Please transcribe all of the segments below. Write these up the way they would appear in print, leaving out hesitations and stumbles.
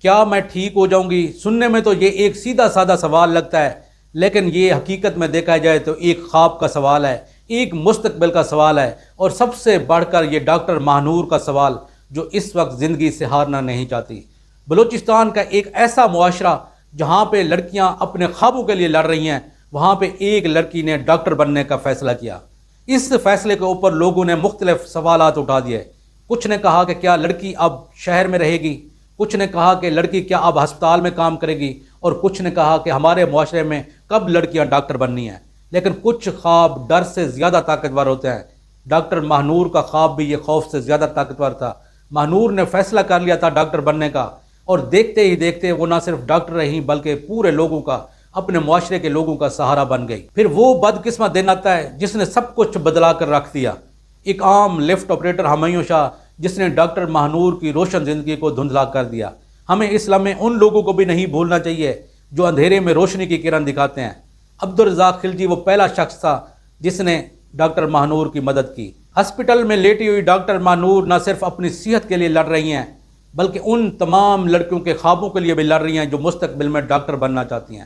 کیا میں ٹھیک ہو جاؤں گی؟ سننے میں تو یہ ایک سیدھا سادہ سوال لگتا ہے، لیکن یہ حقیقت میں دیکھا جائے تو ایک خواب کا سوال ہے، ایک مستقبل کا سوال ہے، اور سب سے بڑھ کر یہ ڈاکٹر ماہنور کا سوال جو اس وقت زندگی سے ہارنا نہیں چاہتی۔ بلوچستان کا ایک ایسا معاشرہ جہاں پہ لڑکیاں اپنے خوابوں کے لیے لڑ رہی ہیں، وہاں پہ ایک لڑکی نے ڈاکٹر بننے کا فیصلہ کیا۔ اس فیصلے کے اوپر لوگوں نے مختلف سوالات اٹھا دیے۔ کچھ نے کہا کہ کیا لڑکی اب شہر میں رہے گی، کچھ نے کہا کہ لڑکی کیا اب ہسپتال میں کام کرے گی، اور کچھ نے کہا کہ ہمارے معاشرے میں کب لڑکیاں ڈاکٹر بننی ہیں۔ لیکن کچھ خواب ڈر سے زیادہ طاقتور ہوتے ہیں۔ ڈاکٹر ماہنور کا خواب بھی یہ خوف سے زیادہ طاقتور تھا۔ ماہنور نے فیصلہ کر لیا تھا ڈاکٹر بننے کا، اور دیکھتے ہی دیکھتے وہ نہ صرف ڈاکٹر رہی بلکہ پورے لوگوں کا، اپنے معاشرے کے لوگوں کا سہارا بن گئی۔ پھر وہ بدقسمت دن آتا ہے جس نے سب کچھ بدلا کر رکھ دیا۔ ایک عام لفٹ آپریٹر ہمایوں شاہ جس نے ڈاکٹر ماہنور کی روشن زندگی کو دھندلا کر دیا۔ ہمیں اس لمحے ان لوگوں کو بھی نہیں بھولنا چاہیے جو اندھیرے میں روشنی کی کرن دکھاتے ہیں۔ عبدالرزاق خلجی وہ پہلا شخص تھا جس نے ڈاکٹر ماہنور کی مدد کی۔ ہسپتال میں لیٹی ہوئی ڈاکٹر ماہنور نہ صرف اپنی صحت کے لیے لڑ رہی ہیں بلکہ ان تمام لڑکیوں کے خوابوں کے لیے بھی لڑ رہی ہیں جو مستقبل میں ڈاکٹر بننا چاہتی ہیں،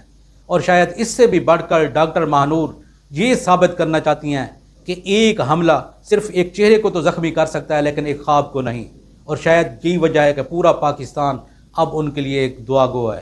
اور شاید اس سے بھی بڑھ کر ڈاکٹر ماہنور یہ ثابت کرنا چاہتی ہیں کہ ایک حملہ صرف ایک چہرے کو تو زخمی کر سکتا ہے لیکن ایک خواب کو نہیں، اور شاید یہی وجہ ہے کہ پورا پاکستان اب ان کے لیے ایک دعا گو ہے۔